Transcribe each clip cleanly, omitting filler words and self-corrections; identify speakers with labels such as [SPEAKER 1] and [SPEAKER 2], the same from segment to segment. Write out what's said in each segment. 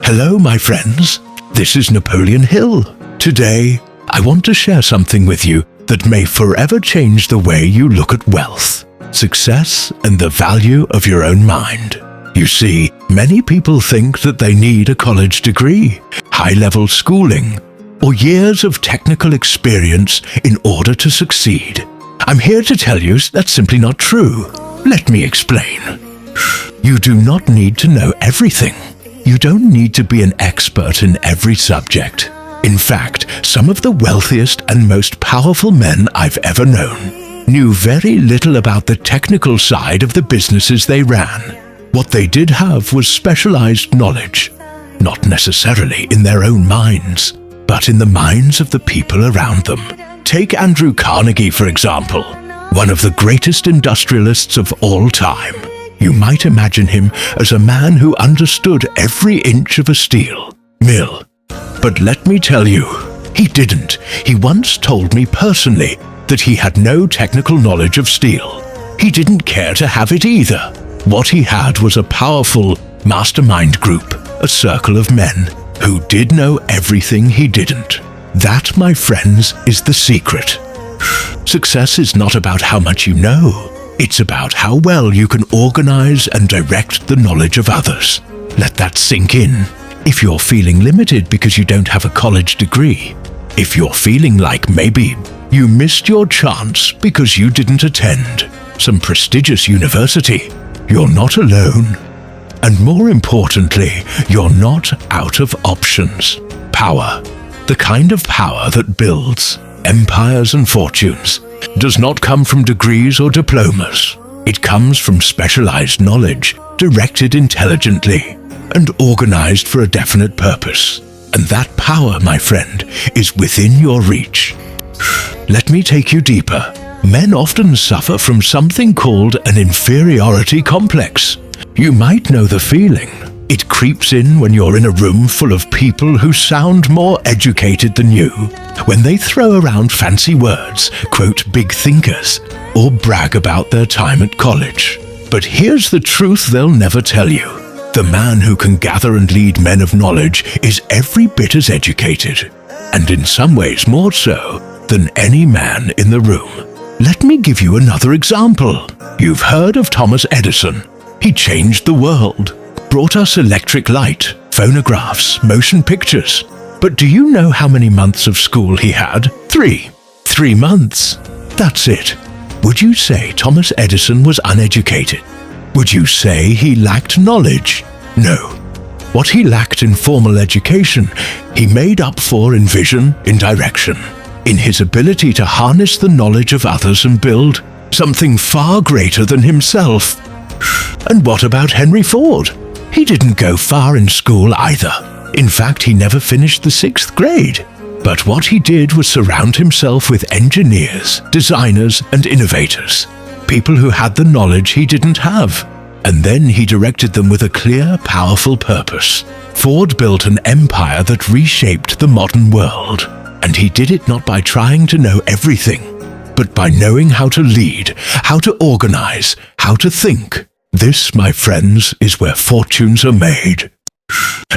[SPEAKER 1] Hello, my friends. This is Napoleon Hill. Today, I want to share something with you that may forever change the way you look at wealth, success, and the value of your own mind. You see, many people think that they need a college degree, high-level schooling, or years of technical experience in order to succeed. I'm here to tell you that's simply not true. Let me explain. You do not need to know everything. You don't need to be an expert in every subject. In fact, some of the wealthiest and most powerful men I've ever known knew very little about the technical side of the businesses they ran. What they did have was specialized knowledge, not necessarily in their own minds, but in the minds of the people around them. Take Andrew Carnegie, for example, one of the greatest industrialists of all time. You might imagine him as a man who understood every inch of a steel mill. But let me tell you, he didn't. He once told me personally that he had no technical knowledge of steel. He didn't care to have it either. What he had was a powerful mastermind group, a circle of men who did know everything he didn't. That, my friends, is the secret. Success is not about how much you know. It's about how well you can organize and direct the knowledge of others. Let that sink in. If you're feeling limited because you don't have a college degree, if you're feeling like maybe you missed your chance because you didn't attend some prestigious university, you're not alone. And more importantly, you're not out of options. Power, the kind of power that builds empires and fortunes, does not come from degrees or diplomas. It comes from specialized knowledge, directed intelligently, and organized for a definite purpose. And that power, my friend, is within your reach. Let me take you deeper. Men often suffer from something called an inferiority complex. You might know the feeling. It creeps in when you're in a room full of people who sound more educated than you, when they throw around fancy words, quote big thinkers, or brag about their time at college. But here's the truth they'll never tell you. The man who can gather and lead men of knowledge is every bit as educated, and in some ways more so, than any man in the room. Let me give you another example. You've heard of Thomas Edison. He changed the world, brought us electric light, phonographs, motion pictures. But do you know how many months of school he had? 3. 3 months. That's it. Would you say Thomas Edison was uneducated? Would you say he lacked knowledge? No. What he lacked in formal education, he made up for in vision, in direction, in his ability to harness the knowledge of others and build something far greater than himself. And what about Henry Ford? He didn't go far in school either. In fact, he never finished the 6th grade. But what he did was surround himself with engineers, designers, and innovators, people who had the knowledge he didn't have. And then he directed them with a clear, powerful purpose. Ford built an empire that reshaped the modern world. And he did it not by trying to know everything, but by knowing how to lead, how to organize, how to think. This, my friends, is where fortunes are made.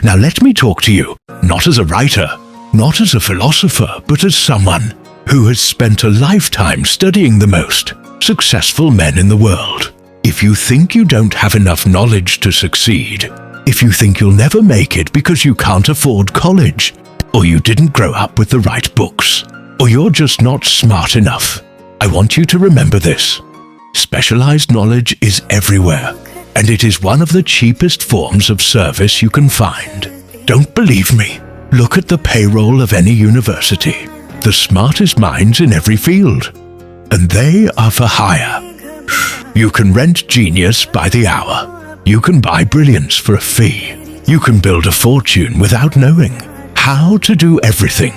[SPEAKER 1] Now let me talk to you, not as a writer, not as a philosopher, but as someone who has spent a lifetime studying the most successful men in the world. If you think you don't have enough knowledge to succeed, if you think you'll never make it because you can't afford college, or you didn't grow up with the right books, or you're just not smart enough, I want you to remember this. Specialized knowledge is everywhere, and it is one of the cheapest forms of service you can find. Don't believe me? Look at the payroll of any university. The smartest minds in every field. And they are for hire. You can rent genius by the hour. You can buy brilliance for a fee. You can build a fortune without knowing how to do everything.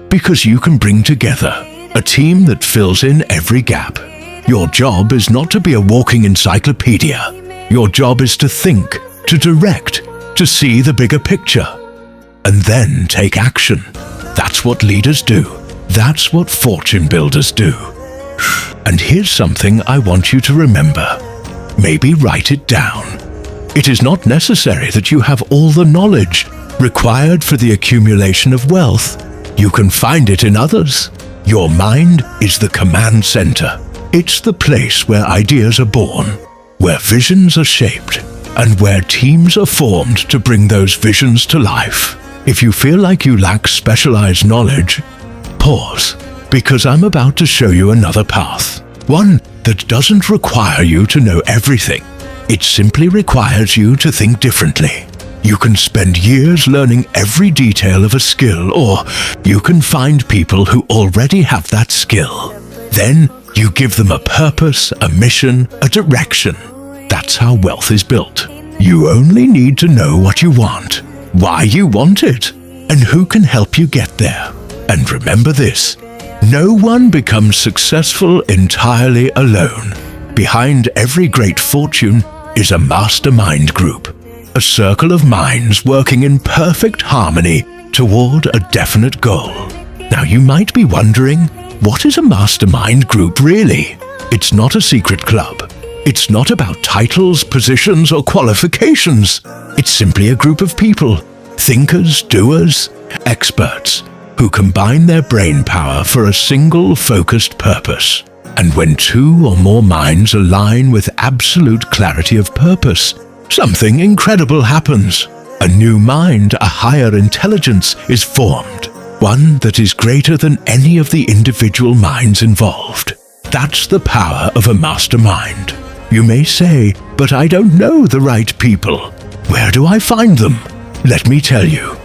[SPEAKER 1] Because you can bring together a team that fills in every gap. Your job is not to be a walking encyclopedia. Your job is to think, to direct, to see the bigger picture, and then take action. That's what leaders do. That's what fortune builders do. And here's something I want you to remember. Maybe write it down. It is not necessary that you have all the knowledge required for the accumulation of wealth. You can find it in others. Your mind is the command center. It's the place where ideas are born, where visions are shaped, and where teams are formed to bring those visions to life. If you feel like you lack specialized knowledge, pause, because I'm about to show you another path. One that doesn't require you to know everything. It simply requires you to think differently. You can spend years learning every detail of a skill, or you can find people who already have that skill. Then you give them a purpose, a mission, a direction. That's how wealth is built. You only need to know what you want, why you want it, and who can help you get there. And remember this, no one becomes successful entirely alone. Behind every great fortune is a mastermind group, a circle of minds working in perfect harmony toward a definite goal. Now you might be wondering, what is a mastermind group really? It's not a secret club. It's not about titles, positions, or qualifications. It's simply a group of people, thinkers, doers, experts, who combine their brain power for a single focused purpose. And when two or more minds align with absolute clarity of purpose, something incredible happens. A new mind, a higher intelligence is formed, one that is greater than any of the individual minds involved. That's the power of a mastermind. You may say, but I don't know the right people. Where do I find them? Let me tell you.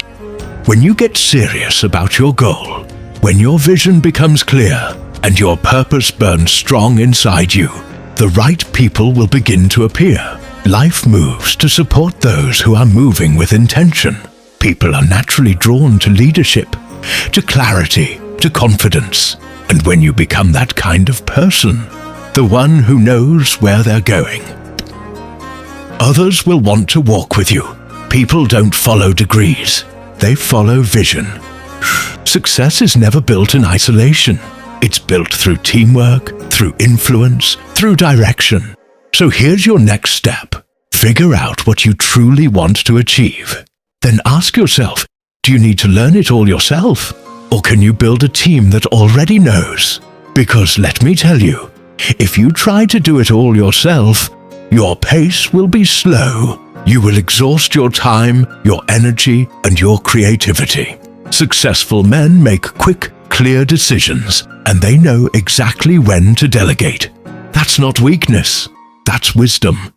[SPEAKER 1] When you get serious about your goal, when your vision becomes clear, and your purpose burns strong inside you, the right people will begin to appear. Life moves to support those who are moving with intention. People are naturally drawn to leadership, to clarity, to confidence. And when you become that kind of person, the one who knows where they're going, others will want to walk with you. People don't follow degrees. They follow vision. Success is never built in isolation. It's built through teamwork, through influence, through direction. So here's your next step. Figure out what you truly want to achieve. Then ask yourself, do you need to learn it all yourself? Or can you build a team that already knows? Because let me tell you, if you try to do it all yourself, your pace will be slow. You will exhaust your time, your energy, and your creativity. Successful men make quick, clear decisions, and they know exactly when to delegate. That's not weakness, that's wisdom.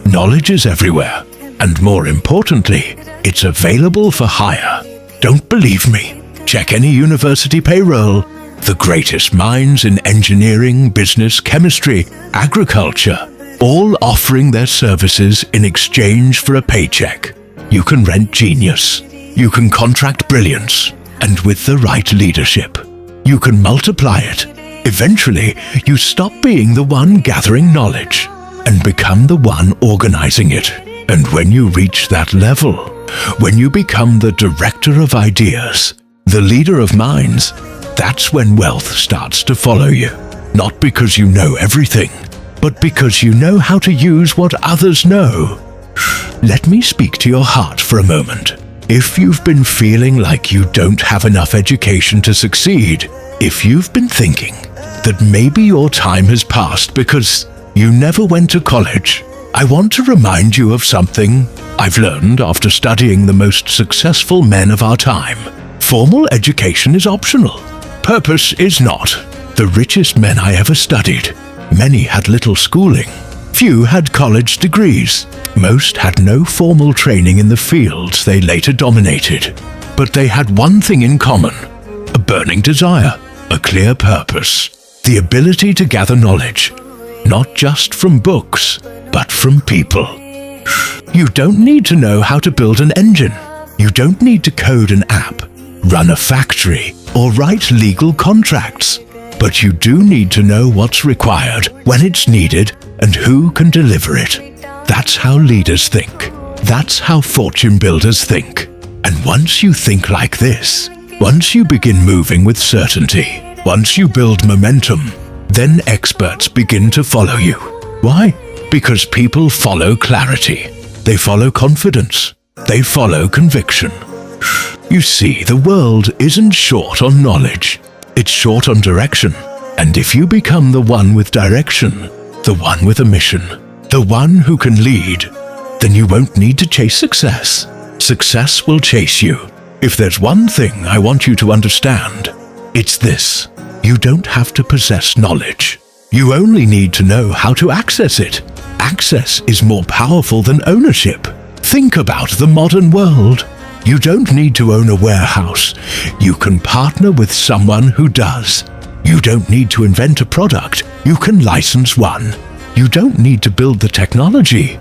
[SPEAKER 1] Knowledge is everywhere, and more importantly, it's available for hire. Don't believe me? Check any university payroll. The greatest minds in engineering, business, chemistry, agriculture, all offering their services in exchange for a paycheck. You can rent genius. You can contract brilliance. And with the right leadership, you can multiply it. Eventually, you stop being the one gathering knowledge and become the one organizing it. And when you reach that level, when you become the director of ideas, the leader of minds, that's when wealth starts to follow you. Not because you know everything, but because you know how to use what others know. Let me speak to your heart for a moment. If you've been feeling like you don't have enough education to succeed, if you've been thinking that maybe your time has passed because you never went to college, I want to remind you of something I've learned after studying the most successful men of our time. Formal education is optional. Purpose is not. The richest men I ever studied, many had little schooling. Few had college degrees. Most had no formal training in the fields they later dominated. But they had one thing in common: a burning desire, a clear purpose, the ability to gather knowledge, not just from books, but from people. You don't need to know how to build an engine. You don't need to code an app, run a factory, or write legal contracts. But you do need to know what's required, when it's needed, and who can deliver it. That's how leaders think. That's how fortune builders think. And once you think like this, once you begin moving with certainty, once you build momentum, then experts begin to follow you. Why? Because people follow clarity. They follow confidence. They follow conviction. You see, the world isn't short on knowledge. It's short on direction. And if you become the one with direction, the one with a mission, the one who can lead, then you won't need to chase success. Success will chase you. If there's one thing I want you to understand, it's this. You don't have to possess knowledge. You only need to know how to access it. Access is more powerful than ownership. Think about the modern world. You don't need to own a warehouse. You can partner with someone who does. You don't need to invent a product. You can license one. You don't need to build the technology.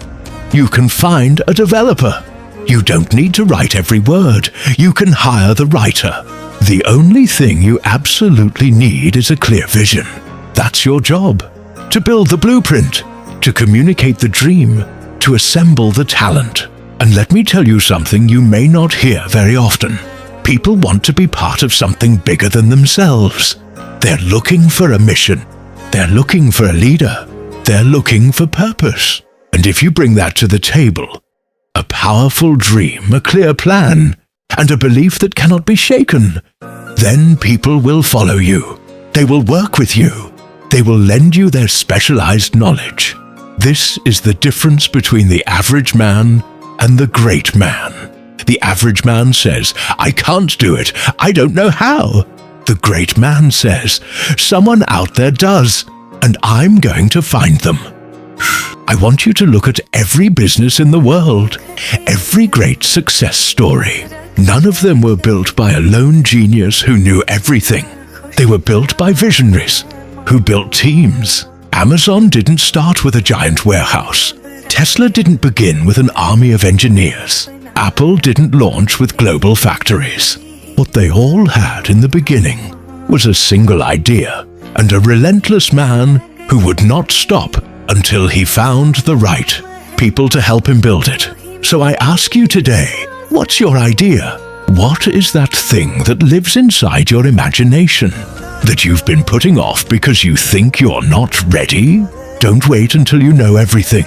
[SPEAKER 1] You can find a developer. You don't need to write every word. You can hire the writer. The only thing you absolutely need is a clear vision. That's your job. To build the blueprint, to communicate the dream, to assemble the talent. And let me tell you something you may not hear very often. People want to be part of something bigger than themselves. They're looking for a mission. They're looking for a leader. They're looking for purpose. And if you bring that to the table, a powerful dream, a clear plan, and a belief that cannot be shaken, then people will follow you. They will work with you. They will lend you their specialized knowledge. This is the difference between the average man and the great man. The average man says, I can't do it. I don't know how. The great man says, someone out there does, and I'm going to find them. I want you to look at every business in the world, every great success story. None of them were built by a lone genius who knew everything. They were built by visionaries who built teams. Amazon didn't start with a giant warehouse. Tesla didn't begin with an army of engineers. Apple didn't launch with global factories. What they all had in the beginning was a single idea and a relentless man who would not stop until he found the right people to help him build it. So I ask you today, what's your idea? What is that thing that lives inside your imagination that you've been putting off because you think you're not ready? Don't wait until you know everything,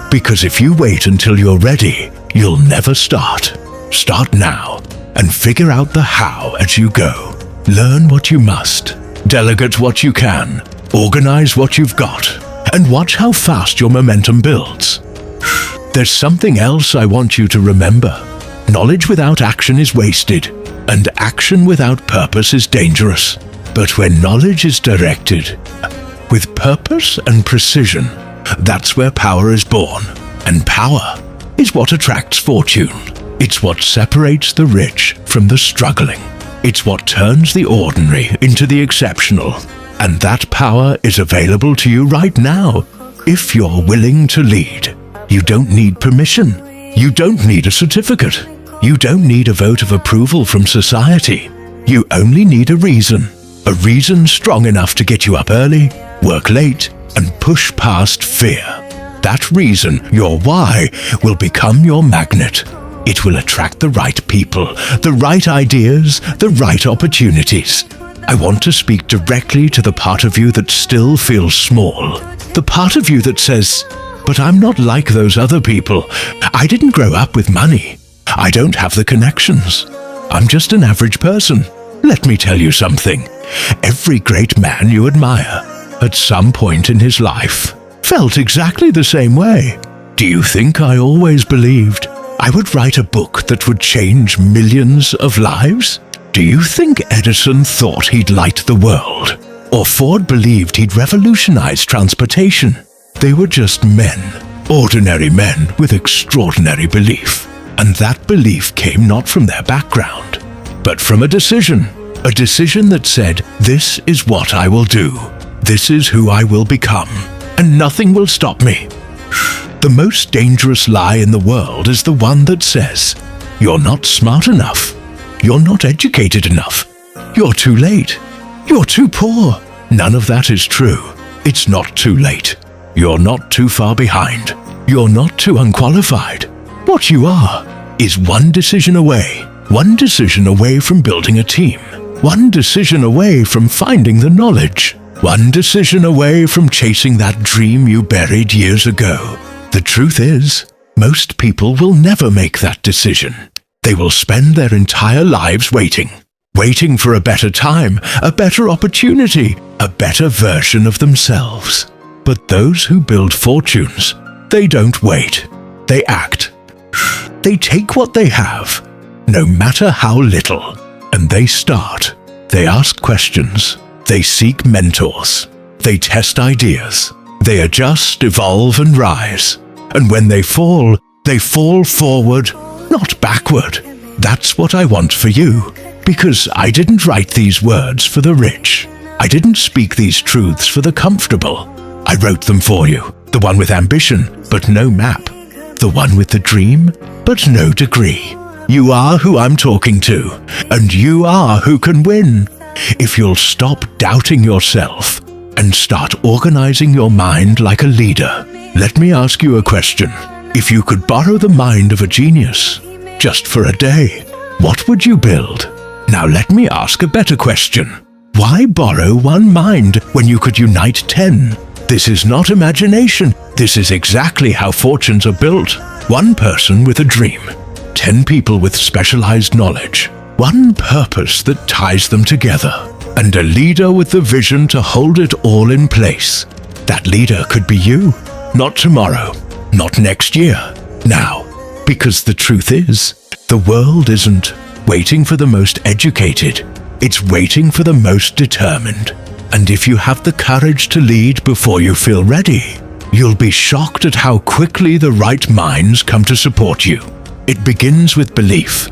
[SPEAKER 1] because if you wait until you're ready, you'll never start. Start now and figure out the how as you go. Learn what you must, delegate what you can, organize what you've got, and watch how fast your momentum builds. There's something else I want you to remember. Knowledge without action is wasted, and action without purpose is dangerous. But when knowledge is directed with purpose and precision, that's where power is born. And power is what attracts fortune. It's what separates the rich from the struggling. It's what turns the ordinary into the exceptional. And that power is available to you right now, if you're willing to lead. You don't need permission. You don't need a certificate. You don't need a vote of approval from society. You only need a reason strong enough to get you up early, work late, and push past fear. That reason, your why, will become your magnet. It will attract the right people, the right ideas, the right opportunities. I want to speak directly to the part of you that still feels small. The part of you that says, but I'm not like those other people. I didn't grow up with money. I don't have the connections. I'm just an average person. Let me tell you something. Every great man you admire, at some point in his life, felt exactly the same way. Do you think I always believed I would write a book that would change millions of lives? Do you think Edison thought he'd light the world? Or Ford believed he'd revolutionize transportation? They were just men, ordinary men with extraordinary belief. And that belief came not from their background, but from a decision that said, this is what I will do. This is who I will become, and nothing will stop me. The most dangerous lie in the world is the one that says, you're not smart enough. You're not educated enough. You're too late. You're too poor. None of that is true. It's not too late. You're not too far behind. You're not too unqualified. What you are is one decision away from building a team, one decision away from finding the knowledge, one decision away from chasing that dream you buried years ago. The truth is, Most people will never make that decision. They will spend their entire lives waiting for a better time, a better opportunity, a better version of themselves. But those who build fortunes, they don't wait. They act. They take what they have, no matter how little, and they start. They ask questions. They seek mentors. They test ideas. They adjust, evolve, and rise. And when they fall forward, not backward. That's what I want for you. Because I didn't write these words for the rich. I didn't speak these truths for the comfortable. I wrote them for you. The one with ambition, but no map. The one with the dream, but no degree. You are who I'm talking to, and you are who can win. If you'll stop doubting yourself and start organizing your mind like a leader. Let me ask you a question. If you could borrow the mind of a genius, just for a day, what would you build? Now let me ask a better question. Why borrow one mind when you could unite 10? This is not imagination. This is exactly how fortunes are built. One person with a dream, 10 people with specialized knowledge, one purpose that ties them together, and a leader with the vision to hold it all in place. That leader could be you, not tomorrow, not next year, now. Because the truth is, the world isn't waiting for the most educated, it's waiting for the most determined. And if you have the courage to lead before you feel ready, you'll be shocked at how quickly the right minds come to support you. It begins with belief.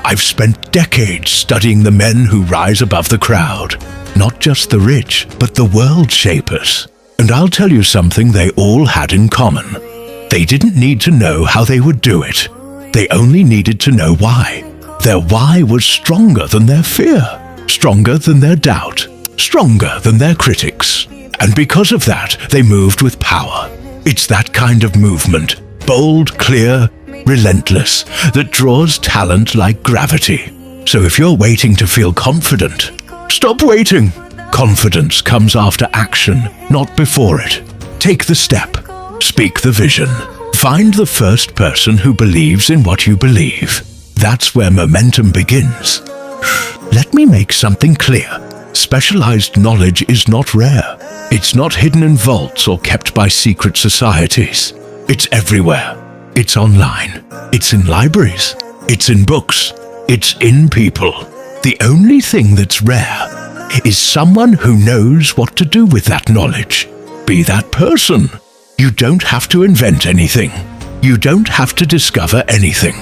[SPEAKER 1] I've spent decades studying the men who rise above the crowd, not just the rich, but the world shapers. And I'll tell you something they all had in common. They didn't need to know how they would do it. They only needed to know why. Their why was stronger than their fear, stronger than their doubt, stronger than their critics. And because of that, they moved with power. It's that kind of movement, bold, clear, relentless, that draws talent like gravity. So if you're waiting to feel confident, stop waiting. Confidence comes after action, not before it. Take the step. Speak the vision. Find the first person who believes in what you believe. That's where momentum begins. Let me make something clear. Specialized knowledge is not rare. It's not hidden in vaults or kept by secret societies. It's everywhere. It's online. It's in libraries. It's in books. It's in people. The only thing that's rare is someone who knows what to do with that knowledge. Be that person. You don't have to invent anything. You don't have to discover anything.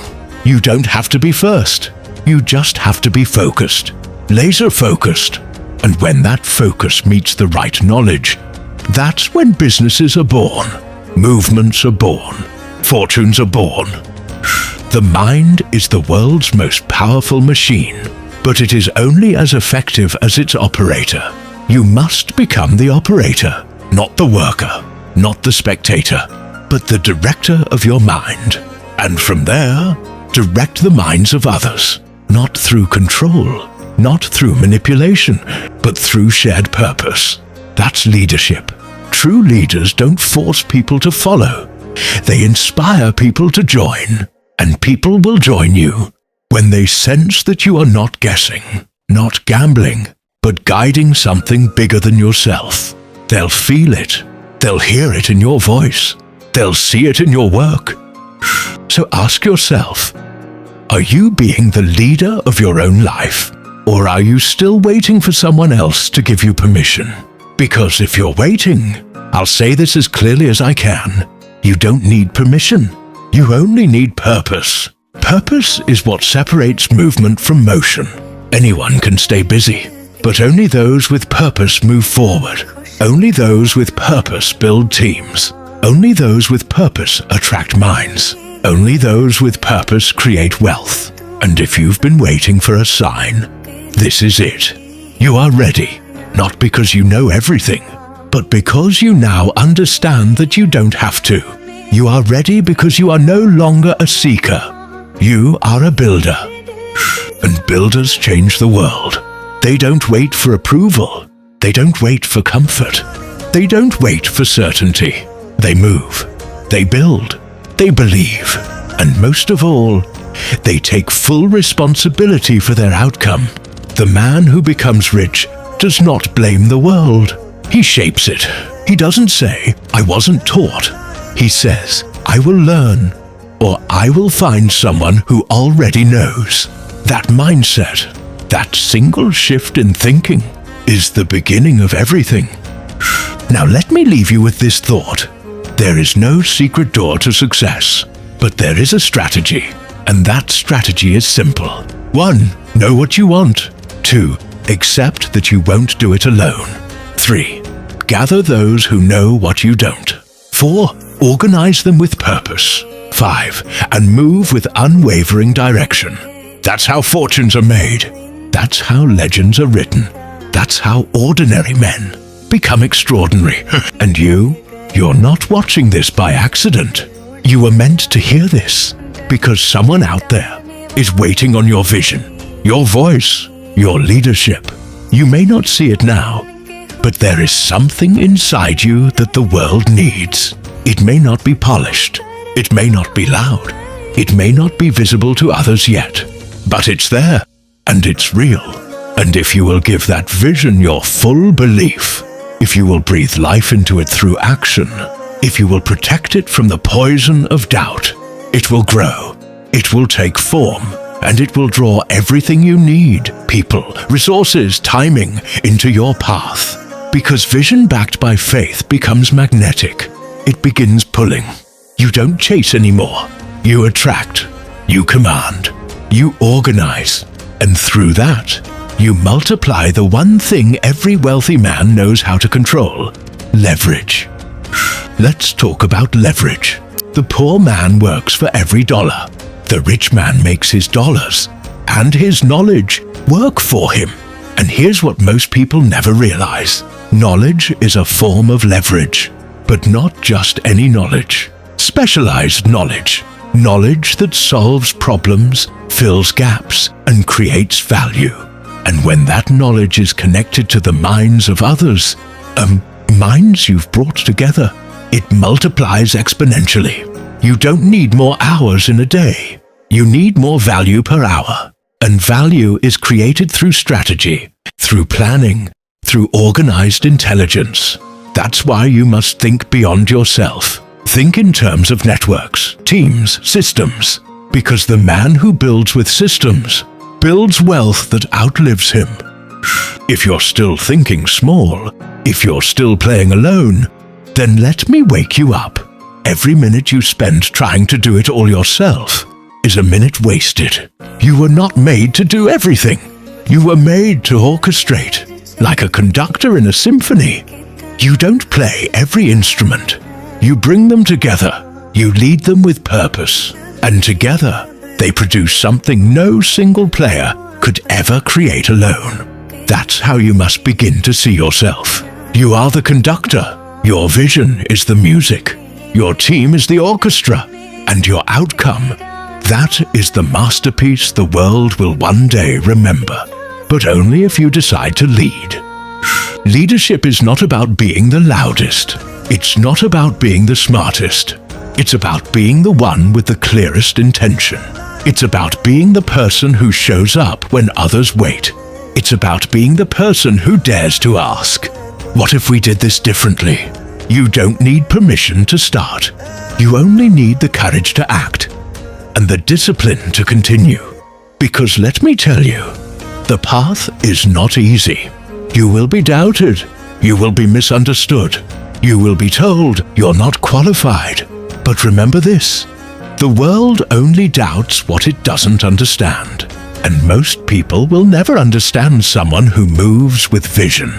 [SPEAKER 1] You don't have to be first. You just have to be focused. Laser focused. And when that focus meets the right knowledge, that's when businesses are born. Movements are born. Fortunes are born. The mind is the world's most powerful machine, but it is only as effective as its operator. You must become the operator, not the worker, not the spectator, but the director of your mind. And from there, direct the minds of others, not through control, not through manipulation, but through shared purpose. That's leadership. True leaders don't force people to follow. They inspire people to join, and people will join you when they sense that you are not guessing, not gambling, but guiding something bigger than yourself. They'll feel it. They'll hear it in your voice. They'll see it in your work. So ask yourself, are you being the leader of your own life? Or are you still waiting for someone else to give you permission? Because if you're waiting, I'll say this as clearly as I can, you don't need permission. You only need purpose. Purpose is what separates movement from motion. Anyone can stay busy, but only those with purpose move forward. Only those with purpose build teams. Only those with purpose attract minds. Only those with purpose create wealth. And if you've been waiting for a sign, this is it. You are ready, not because you know everything, but because you now understand that you don't have to. You are ready because you are no longer a seeker. You are a builder. And builders change the world. They don't wait for approval. They don't wait for comfort. They don't wait for certainty. They move. They build. They believe, and most of all, they take full responsibility for their outcome. The man who becomes rich does not blame the world. He shapes it. He doesn't say, "I wasn't taught." He says, "I will learn," or "I will find someone who already knows." That mindset, that single shift in thinking, is the beginning of everything. Now let me leave you with this thought. There is no secret door to success, but there is a strategy, and that strategy is simple. 1. Know what you want. 2. Accept that you won't do it alone. 3. Gather those who know what you don't. 4. Organize them with purpose. 5. And move with unwavering direction. That's how fortunes are made. That's how legends are written. That's how ordinary men become extraordinary. And you're not watching this by accident. You were meant to hear this because someone out there is waiting on your vision, your voice, your leadership. You may not see it now, but there is something inside you that the world needs. It may not be polished. It may not be loud. It may not be visible to others yet, but it's there, and it's real. And if you will give that vision your full belief, if you will breathe life into it through action, if you will protect it from the poison of doubt, it will grow, it will take form, and it will draw everything you need, people, resources, timing, into your path. Because vision backed by faith becomes magnetic. It begins pulling. You don't chase anymore. You attract. You command. You organize. And through that, you multiply the one thing every wealthy man knows how to control: leverage. Let's talk about leverage. The poor man works for every dollar. The rich man makes his dollars and his knowledge work for him. And here's what most people never realize. Knowledge is a form of leverage, but not just any knowledge. Specialized knowledge. Knowledge that solves problems, fills gaps, and creates value. And when that knowledge is connected to the minds of others, minds you've brought together, it multiplies exponentially. You don't need more hours in a day. You need more value per hour. And value is created through strategy, through planning, through organized intelligence. That's why you must think beyond yourself. Think in terms of networks, teams, systems. Because the man who builds with systems builds wealth that outlives him. If you're still thinking small, if you're still playing alone, then let me wake you up. Every minute you spend trying to do it all yourself is a minute wasted. You were not made to do everything. You were made to orchestrate, like a conductor in a symphony. You don't play every instrument. You bring them together. You lead them with purpose. And together, they produce something no single player could ever create alone. That's how you must begin to see yourself. You are the conductor. Your vision is the music. Your team is the orchestra. And your outcome, that is the masterpiece the world will one day remember. But only if you decide to lead. Leadership is not about being the loudest. It's not about being the smartest. It's about being the one with the clearest intention. It's about being the person who shows up when others wait. It's about being the person who dares to ask, "What if we did this differently?" You don't need permission to start. You only need the courage to act and the discipline to continue. Because let me tell you, the path is not easy. You will be doubted. You will be misunderstood. You will be told you're not qualified. But remember this, the world only doubts what it doesn't understand. And most people will never understand someone who moves with vision,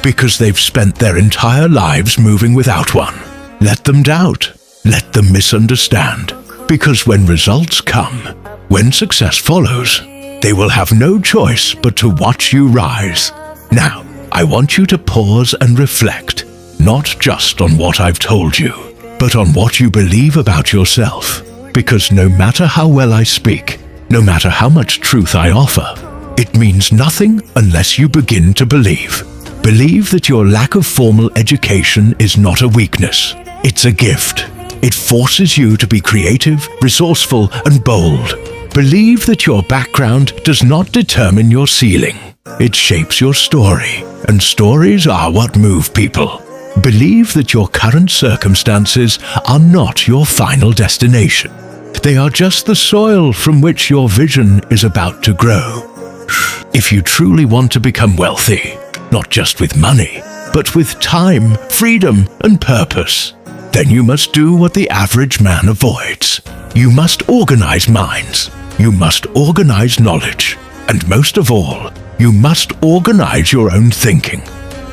[SPEAKER 1] because they've spent their entire lives moving without one. Let them doubt. Let them misunderstand. Because when results come, when success follows, they will have no choice but to watch you rise. Now, I want you to pause and reflect, not just on what I've told you, but on what you believe about yourself. Because no matter how well I speak, no matter how much truth I offer, it means nothing unless you begin to believe. Believe that your lack of formal education is not a weakness. It's a gift. It forces you to be creative, resourceful, and bold. Believe that your background does not determine your ceiling. It shapes your story, and stories are what move people. Believe that your current circumstances are not your final destination. They are just the soil from which your vision is about to grow. If you truly want to become wealthy, not just with money, but with time, freedom, and purpose, then you must do what the average man avoids. You must organize minds. You must organize knowledge. And most of all, you must organize your own thinking.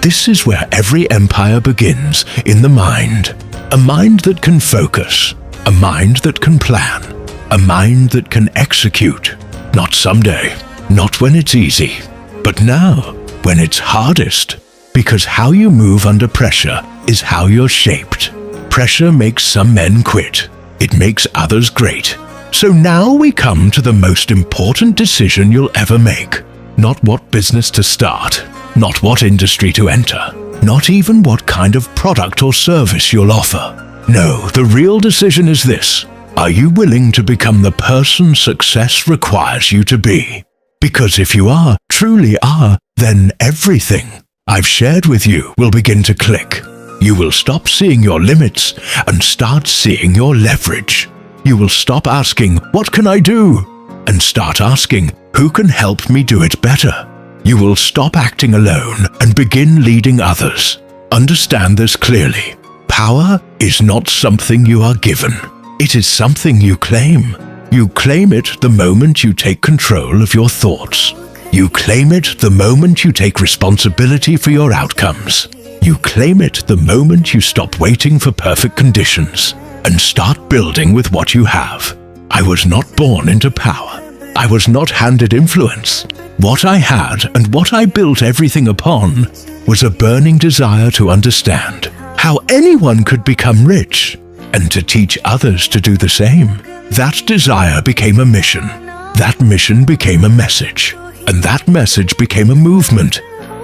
[SPEAKER 1] This is where every empire begins, in the mind. A mind that can focus. A mind that can plan. A mind that can execute. Not someday. Not when it's easy. But now, when it's hardest. Because how you move under pressure is how you're shaped. Pressure makes some men quit. It makes others great. So now we come to the most important decision you'll ever make. Not what business to start. Not what industry to enter. Not even what kind of product or service you'll offer. No, the real decision is this. Are you willing to become the person success requires you to be? Because if you are, truly are, then everything I've shared with you will begin to click. You will stop seeing your limits and start seeing your leverage. You will stop asking, what can I do? And start asking, who can help me do it better? You will stop acting alone and begin leading others. Understand this clearly. Power is not something you are given. It is something you claim. You claim it the moment you take control of your thoughts. You claim it the moment you take responsibility for your outcomes. You claim it the moment you stop waiting for perfect conditions and start building with what you have. I was not born into power. I was not handed influence. What I had and what I built everything upon was a burning desire to understand how anyone could become rich and to teach others to do the same. That desire became a mission. That mission became a message. And that message became a movement.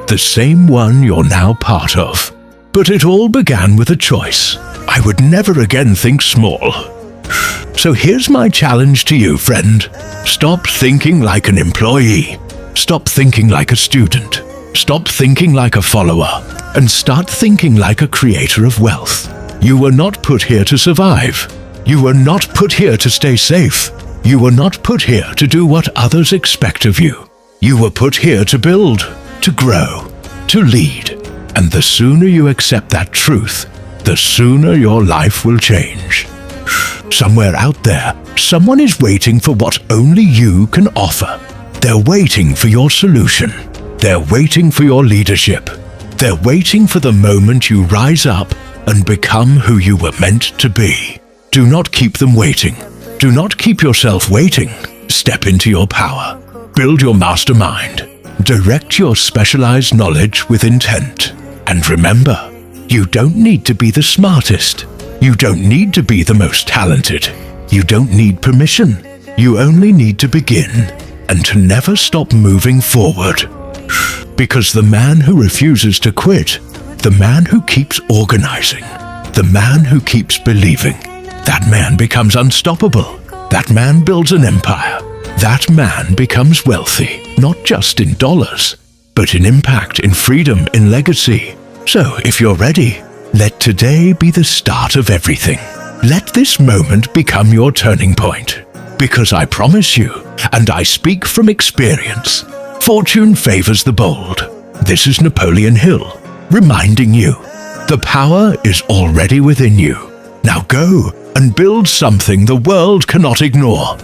[SPEAKER 1] The same one you're now part of. But it all began with a choice. I would never again think small. So here's my challenge to you, friend. Stop thinking like an employee. Stop thinking like a student. Stop thinking like a follower. And start thinking like a creator of wealth. You were not put here to survive. You were not put here to stay safe. You were not put here to do what others expect of you. You were put here to build, to grow, to lead. And the sooner you accept that truth, the sooner your life will change. Somewhere out there, someone is waiting for what only you can offer. They're waiting for your solution. They're waiting for your leadership. They're waiting for the moment you rise up and become who you were meant to be. Do not keep them waiting. Do not keep yourself waiting. Step into your power. Build your mastermind. Direct your specialized knowledge with intent. And remember, you don't need to be the smartest. You don't need to be the most talented. You don't need permission. You only need to begin and to never stop moving forward. Because the man who refuses to quit, the man who keeps organizing, the man who keeps believing, that man becomes unstoppable. That man builds an empire. That man becomes wealthy, not just in dollars, but in impact, in freedom, in legacy. So, if you're ready, let today be the start of everything. Let this moment become your turning point. Because I promise you, and I speak from experience, fortune favors the bold. This is Napoleon Hill, reminding you, the power is already within you. Now go and build something the world cannot ignore.